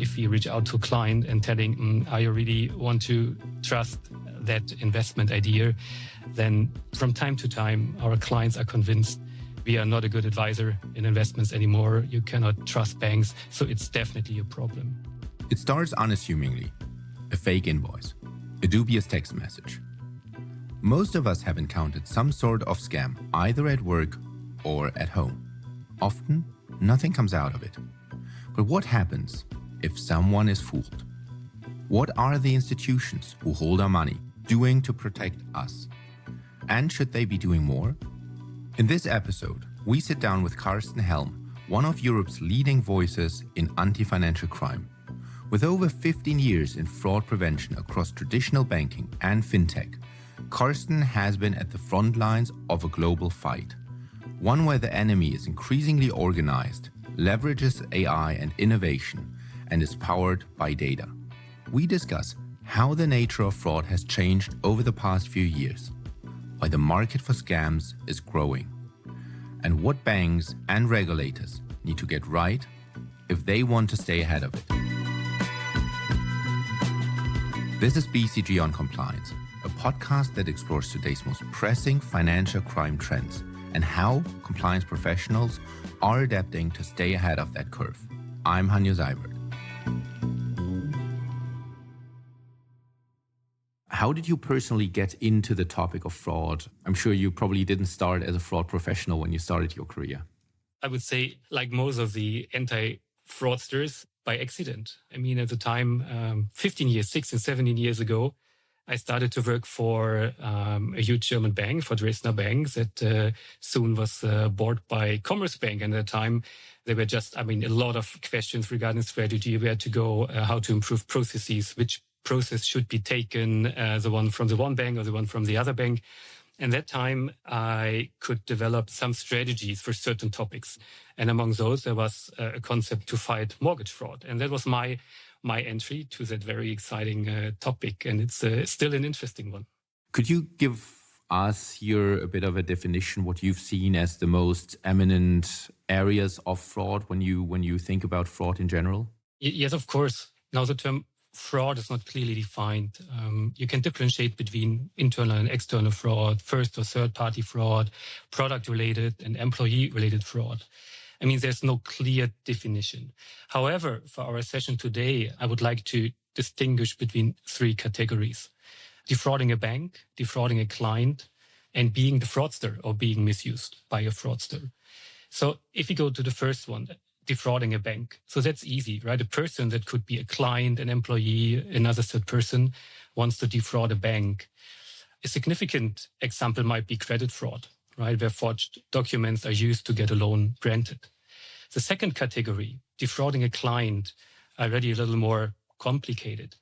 if we reach out to a client and telling, I really want to trust that investment idea, then from time to time, our clients are convinced we are not a good advisor in investments anymore. You cannot trust banks. So it's definitely a problem. It starts unassumingly. A fake invoice, a dubious text message. Most of us have encountered some sort of scam, either at work or at home. Often, nothing comes out of it. But what happens if someone is fooled? What are the institutions who hold our money doing to protect us? And should they be doing more? In this episode, we sit down with Carsten Helm, one of Europe's leading voices in anti-financial crime. With over 15 years in fraud prevention across traditional banking and fintech, Carsten has been at the front lines of a global fight. One where the enemy is increasingly organized, leverages AI and innovation, and is powered by data. We discuss how the nature of fraud has changed over the past few years, why the market for scams is growing, and what banks and regulators need to get right if they want to stay ahead of it. This is BCG on Compliance, a podcast that explores today's most pressing financial crime trends and how compliance professionals are adapting to stay ahead of that curve. I'm Hanjo Seibert. How did you personally get into the topic of fraud? I'm sure you probably didn't start as a fraud professional when you started your career. I would say, like most of the anti-fraudsters, by accident. I mean, at the time, 17 years ago, I started to work for a huge German bank, for Dresdner Bank, that soon was bought by Commerzbank. And at the time, there were a lot of questions regarding strategy, where to go, how to improve processes, which process should be taken, the one from the one bank or the one from the other bank. And that time, I could develop some strategies for certain topics. And among those, there was a concept to fight mortgage fraud. And that was my entry to that very exciting topic. And it's still an interesting one. Could you give us here a bit of a definition, what you've seen as the most eminent areas of fraud when you think about fraud in general? Yes, of course. Now, the term fraud is not clearly defined. You can differentiate between internal and external fraud, first or third party fraud, product-related and employee-related fraud. I mean, there's no clear definition. However, for our session today, I would like to distinguish between three categories: defrauding a bank, defrauding a client, and being the fraudster or being misused by a fraudster. So if you go to the first one, defrauding a bank. So that's easy, right? A person that could be a client, an employee, another third person wants to defraud a bank. A significant example might be credit fraud, right? Where forged documents are used to get a loan granted. The second category, defrauding a client, already a little more complicated.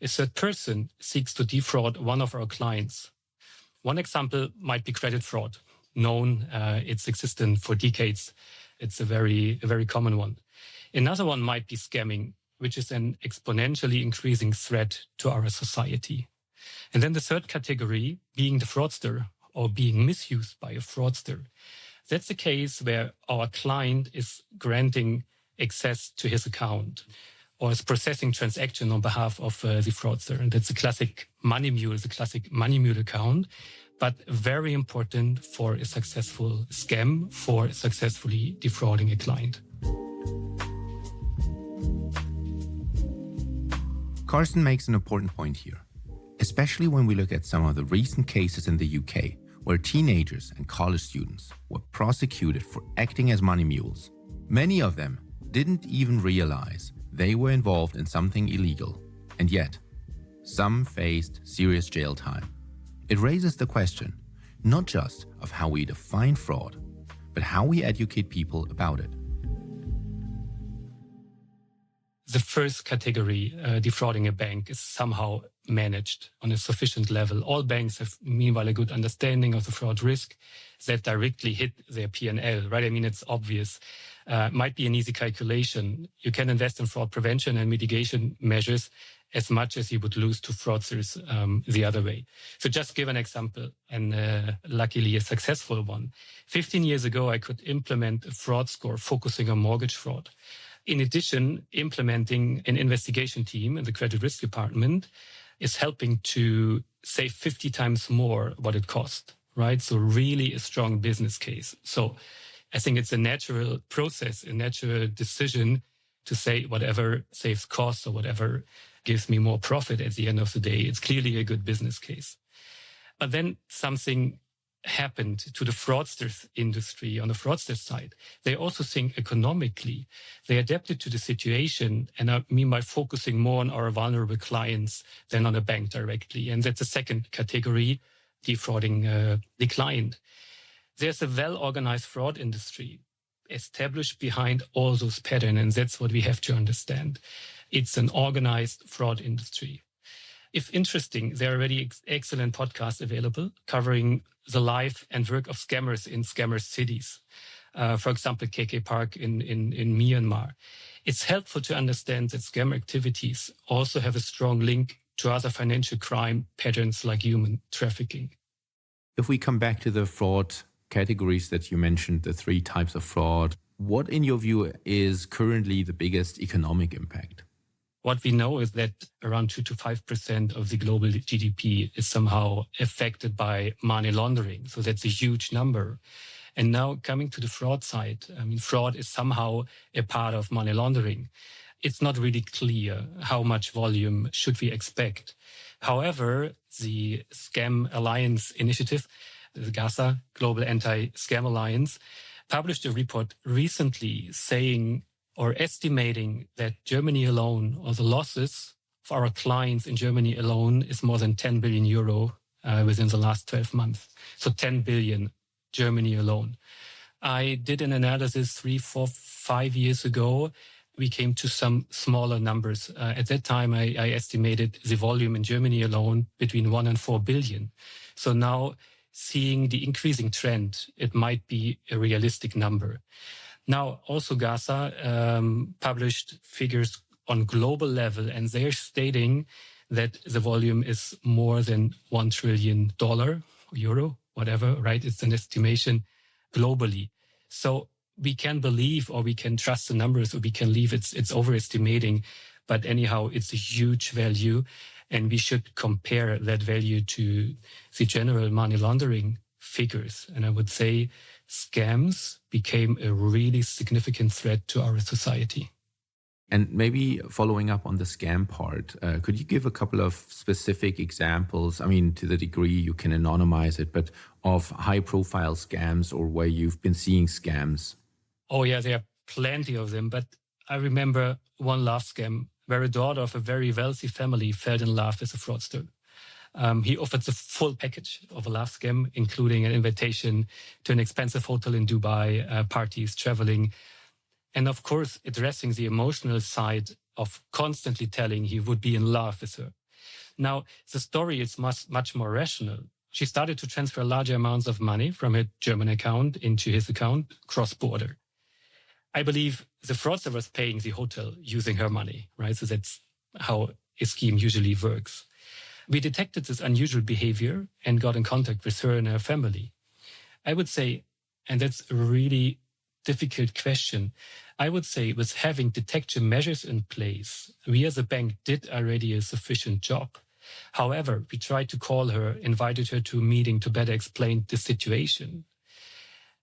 A third person seeks to defraud one of our clients. One example might be credit fraud, known, it's existent for decades. It's a very common one. Another one might be scamming, which is an exponentially increasing threat to our society. And then the third category, being the fraudster or being misused by a fraudster. That's the case where our client is granting access to his account or is processing transaction on behalf of the fraudster. And that's a classic money mule, account. But very important for a successful scam, for successfully defrauding a client. Carsten makes an important point here, especially when we look at some of the recent cases in the UK, where teenagers and college students were prosecuted for acting as money mules. Many of them didn't even realize they were involved in something illegal, and yet some faced serious jail time. It raises the question, not just of how we define fraud, but how we educate people about it. The first category, defrauding a bank, is somehow managed on a sufficient level. All banks have, meanwhile, a good understanding of the fraud risk that directly hit their P&L, right? I mean, it's obvious. Might be an easy calculation. You can invest in fraud prevention and mitigation measures as much as you would lose to fraudsters the other way. So just give an example, and luckily a successful one. 15 years ago, I could implement a fraud score focusing on mortgage fraud. In addition, implementing an investigation team in the credit risk department is helping to save 50 times more what it cost, right? So really a strong business case. So I think it's a natural process, a natural decision to say whatever saves costs or whatever gives me more profit at the end of the day. It's clearly a good business case. But then something happened to the fraudsters industry on the fraudster side. They also think economically. They adapted to the situation, and I mean by focusing more on our vulnerable clients than on a bank directly. And that's a second category, defrauding the client. There's a well-organized fraud industry established behind all those patterns, and that's what we have to understand. It's an organized fraud industry. If interesting, there are already excellent podcasts available covering the life and work of scammers in scammer cities. For example, KK Park in Myanmar. It's helpful to understand that scammer activities also have a strong link to other financial crime patterns like human trafficking. If we come back to the fraud categories that you mentioned, the 3 types of fraud, what in your view is currently the biggest economic impact? What we know is that around 2 to 5% of the global GDP is somehow affected by money laundering. So that's a huge number. And now coming to the fraud side, I mean, fraud is somehow a part of money laundering. It's not really clear how much volume should we expect. However, the Scam Alliance Initiative, the GASA, Global Anti-Scam Alliance, published a report recently saying or estimating that Germany alone, or the losses for our clients in Germany alone, is more than 10 billion euro within the last 12 months. So 10 billion, Germany alone. I did an analysis 3, 4, 5 years ago. We came to some smaller numbers. At that time, I estimated the volume in Germany alone between 1 and 4 billion. So now, seeing the increasing trend, it might be a realistic number. Now, also GASA published figures on global level, and they're stating that the volume is more than $1 trillion, euro, whatever, right? It's an estimation globally. So we can believe or we can trust the numbers or we can leave it's overestimating. But anyhow, it's a huge value, and we should compare that value to the general money laundering figures. And I would say scams became a really significant threat to our society. And maybe following up on the scam part, could you give a couple of specific examples, I mean, to the degree you can anonymize it, but of high-profile scams or where you've been seeing scams? Oh, yeah, there are plenty of them. But I remember one love scam where a daughter of a very wealthy family fell in love with a fraudster. He offered the full package of a love scam, including an invitation to an expensive hotel in Dubai, parties, traveling, and of course, addressing the emotional side of constantly telling he would be in love with her. Now, the story is much more rational. She started to transfer larger amounts of money from her German account into his account cross-border. I believe the fraudster was paying the hotel using her money, right? So that's how a scheme usually works. We detected this unusual behavior and got in contact with her and her family. I would say, and that's a really difficult question, I would say with having detection measures in place, we as a bank did already a sufficient job. However, we tried to call her, invited her to a meeting to better explain the situation.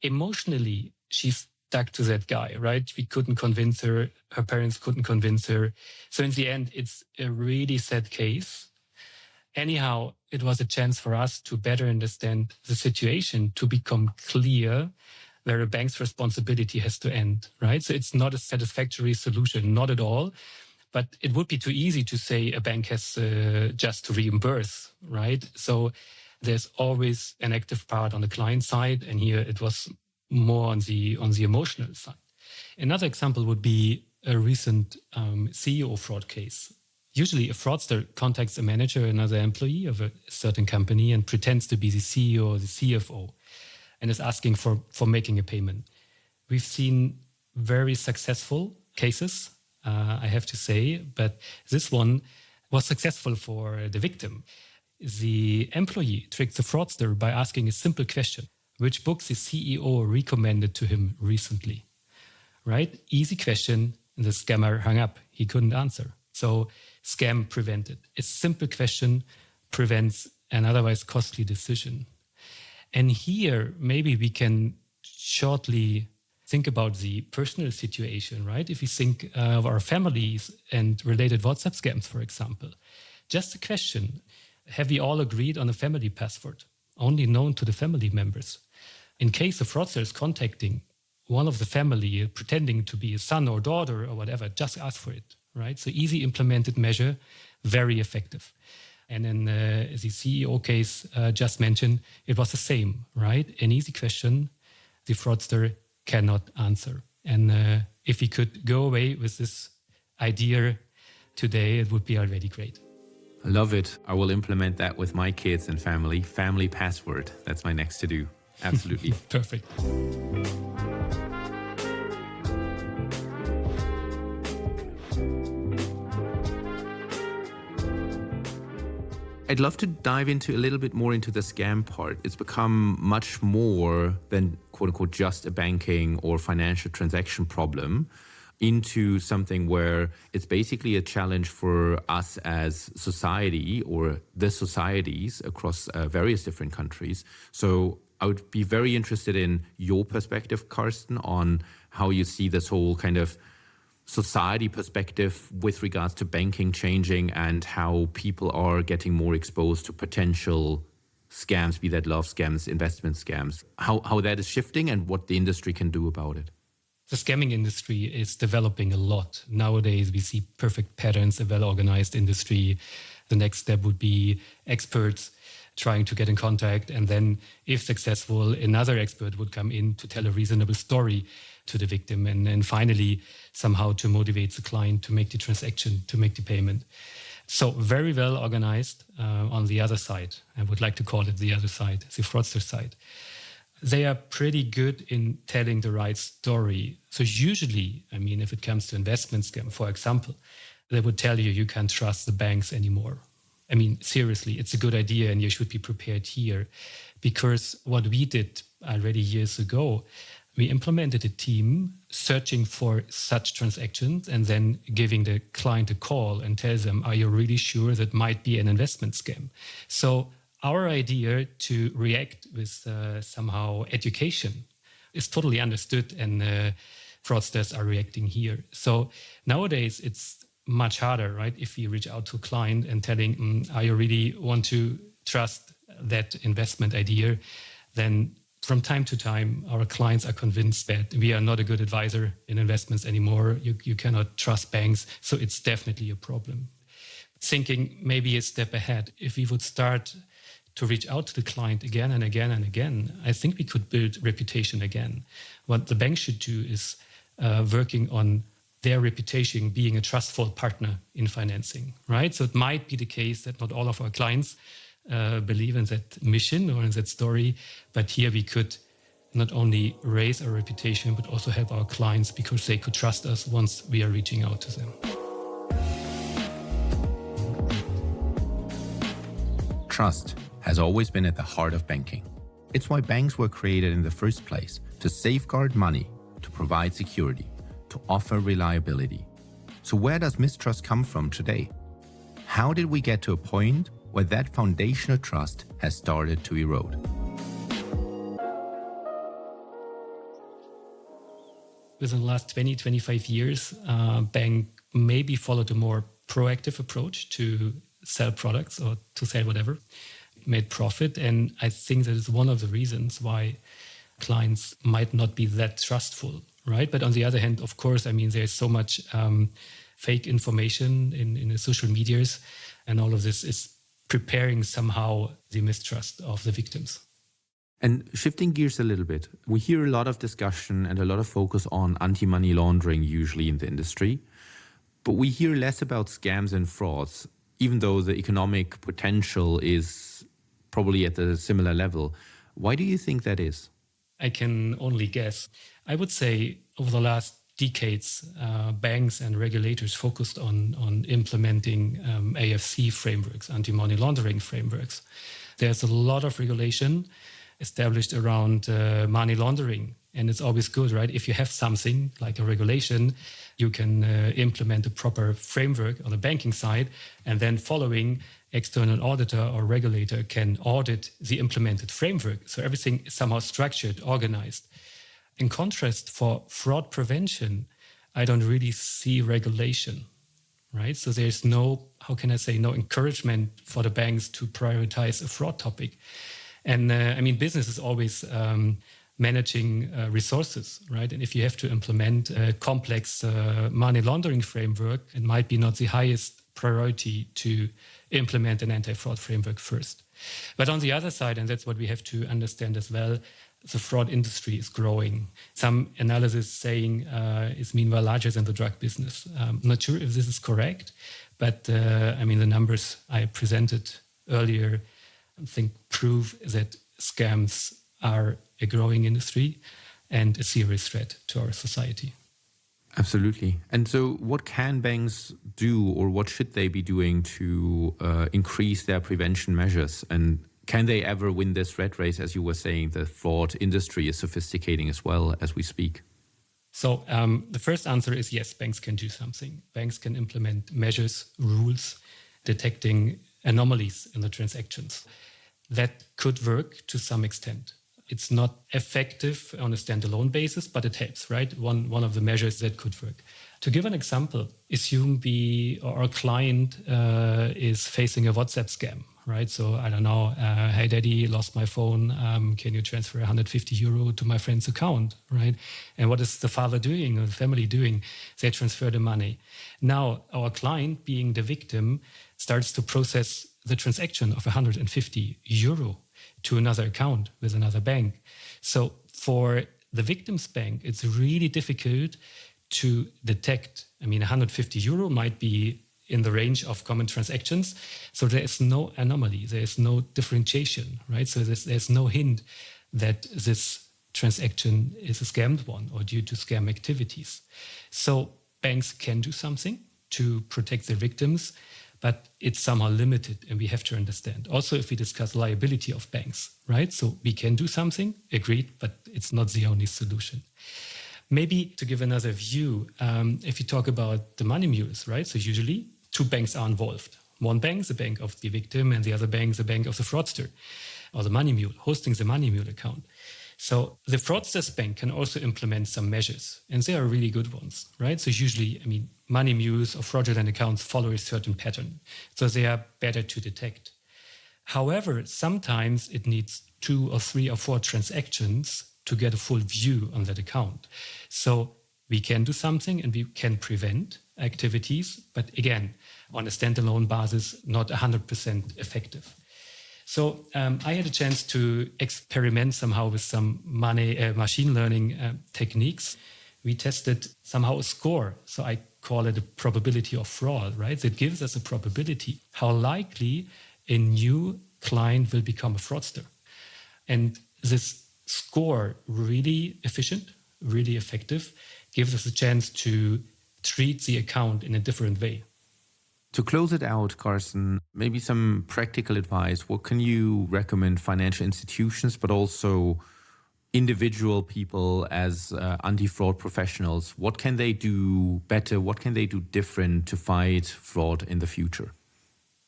Emotionally, she stuck to that guy, right? We couldn't convince her. Her parents couldn't convince her. So in the end, it's a really sad case. Anyhow, it was a chance for us to better understand the situation, to become clear where a bank's responsibility has to end, right? So it's not a satisfactory solution, not at all. But it would be too easy to say a bank has just to reimburse, right? So there's always an active part on the client side, and here it was more on the emotional side. Another example would be a recent CEO fraud case. Usually a fraudster contacts a manager, another employee of a certain company, and pretends to be the CEO or the CFO and is asking for making a payment. We've seen very successful cases, I have to say, but this one was successful for the victim. The employee tricked the fraudster by asking a simple question: which books the CEO recommended to him recently? Right? Easy question. And the scammer hung up. He couldn't answer. So scam prevented. A simple question prevents an otherwise costly decision. And here, maybe we can shortly think about the personal situation, right? If we think of our families and related WhatsApp scams, for example, just a question, have we all agreed on a family password, only known to the family members? In case a fraudster is contacting one of the family, pretending to be a son or daughter or whatever, just ask for it, right? So easy implemented measure, very effective. And in the CEO case just mentioned, it was the same, right? An easy question, the fraudster cannot answer. And if we could go away with this idea today, it would be already great. I love it. I will implement that with my kids and family. Family password. That's my next to do. Absolutely. Perfect. I'd love to dive into a little bit more into the scam part. It's become much more than quote unquote just a banking or financial transaction problem into something where it's basically a challenge for us as society or the societies across various different countries. So I would be very interested in your perspective, Carsten, on how you see this whole kind of society perspective with regards to banking changing and how people are getting more exposed to potential scams, be that love scams, investment scams, how that is shifting and what the industry can do about it. The scamming industry is developing a lot. Nowadays, we see perfect patterns, a well-organized industry. The next step would be experts trying to get in contact. And then, if successful, another expert would come in to tell a reasonable story to the victim. And then finally, somehow to motivate the client to make the transaction, to make the payment. So very well organized on the other side. I would like to call it the other side, the fraudster side. They are pretty good in telling the right story. So usually, I mean, if it comes to investment scam, for example, they would tell you you can't trust the banks anymore. I mean, seriously, it's a good idea and you should be prepared here. Because what we did already years ago, we implemented a team searching for such transactions and then giving the client a call and tell them, are you really sure that might be an investment scam? So our idea to react with somehow education is totally understood and fraudsters are reacting here. So nowadays it's much harder, right? If you reach out to a client and telling, are you really want to trust that investment idea, then from time to time, our clients are convinced that we are not a good advisor in investments anymore. You cannot trust banks. So it's definitely a problem. Thinking maybe a step ahead, if we would start to reach out to the client again and again and again, I think we could build reputation again. What the bank should do is working on their reputation being a trustful partner in financing, right? So it might be the case that not all of our clients believe in that mission or in that story, but here we could not only raise our reputation, but also help our clients because they could trust us once we are reaching out to them. Trust has always been at the heart of banking. It's why banks were created in the first place, to safeguard money, to provide security, to offer reliability. So where does mistrust come from today? How did we get to a point where that foundational trust has started to erode? Within the last 20, 25 years, bank maybe followed a more proactive approach to sell products or to sell whatever, made profit. And I think that is one of the reasons why clients might not be that trustful, right? But on the other hand, of course, I mean, there's so much fake information in the social medias, and all of this is preparing somehow the mistrust of the victims. And shifting gears a little bit, we hear a lot of discussion and a lot of focus on anti-money laundering usually in the industry, but we hear less about scams and frauds, even though the economic potential is probably at a similar level. Why do you think that is? I can only guess. I would say over the last decades, banks and regulators focused on implementing AFC frameworks, anti-money laundering frameworks. There's a lot of regulation established around money laundering And it's always good, right? If you have something like a regulation, you can implement a proper framework on the banking side, and then following external auditor or regulator can audit the implemented framework. So everything is somehow structured, organized. In contrast, for fraud prevention, I don't really see regulation, right? So there's no encouragement for the banks to prioritize a fraud topic. And business is always managing resources, right? And if you have to implement a complex money laundering framework, it might be not the highest priority to implement an anti-fraud framework first. But on the other side, and that's what we have to understand as well, the fraud industry is growing. Some analysis saying it's meanwhile larger than the drug business. I'm not sure if this is correct, but the numbers I presented earlier, I think, prove that scams are a growing industry and a serious threat to our society. Absolutely. And so what can banks do, or what should they be doing to increase their prevention measures? And can they ever win this rat race? As you were saying, the fraud industry is sophisticating as well as we speak. So the first answer is yes, banks can do something. Banks can implement measures, rules, detecting anomalies in the transactions. That could work to some extent. It's not effective on a standalone basis, but it helps, right? One of the measures that could work. To give an example, assume our client is facing a WhatsApp scam, right? So I don't know, hey daddy, lost my phone. Can you transfer 150 euro to my friend's account, right? And what is the father doing or the family doing? They transfer the money. Now our client, being the victim, starts to process the transaction of 150 euro to another account with another bank. So for the victim's bank, it's really difficult to detect. 150 euro might be in the range of common transactions. So there is no anomaly. There is no differentiation, right? So there's no hint that this transaction is a scammed one or due to scam activities. So banks can do something to protect their victims, but it's somehow limited, and we have to understand. Also, if we discuss liability of banks, right? So we can do something, agreed, but it's not the only solution. Maybe to give another view, if you talk about the money mules, right? So usually two banks are involved. One bank is the bank of the victim, and the other bank is the bank of the fraudster or the money mule, hosting the money mule account. So the fraudster's bank can also implement some measures, and they are really good ones, right? So usually, money mules or fraudulent accounts follow a certain pattern, so they are better to detect. However, sometimes it needs 2 or 3 or 4 transactions to get a full view on that account. So we can do something and we can prevent activities, but again, on a standalone basis, not 100% effective. So I had a chance to experiment somehow with some machine learning techniques. We tested somehow a score. So I call it a probability of fraud, right? That gives us a probability how likely a new client will become a fraudster. And this score, really efficient, really effective, gives us a chance to treat the account in a different way. To close it out, Carsten, maybe some practical advice. What can you recommend financial institutions, but also individual people as anti-fraud professionals? What can they do better? What can they do different to fight fraud in the future?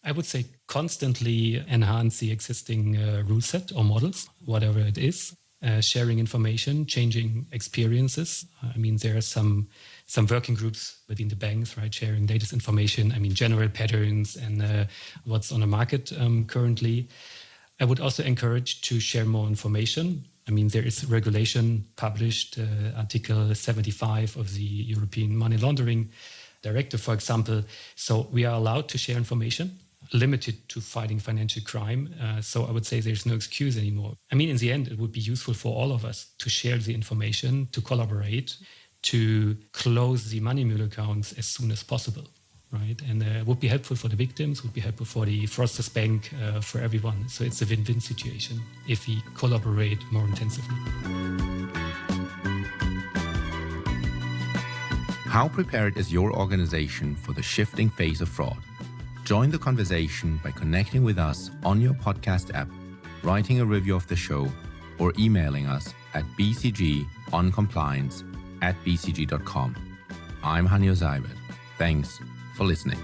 I would say constantly enhance the existing rule set or models, whatever it is. Sharing information, changing experiences. There are some working groups within the banks, right? Sharing latest information. General patterns and what's on the market currently. I would also encourage to share more information. There is regulation published, Article 75 of the European Money Laundering Directive, for example. So we are allowed to share information, limited to fighting financial crime. So I would say there's no excuse anymore. In the end, it would be useful for all of us to share the information, to collaborate, to close the money mule accounts as soon as possible, right? And it would be helpful for the victims, would be helpful for the fraudster's bank, for everyone. So it's a win-win situation if we collaborate more intensively. How prepared is your organization for the shifting face of fraud? Join the conversation by connecting with us on your podcast app, writing a review of the show, or emailing us at bcg@fintech.de. on compliance@bcg.com. I'm Hanjo Seibert. Thanks for listening.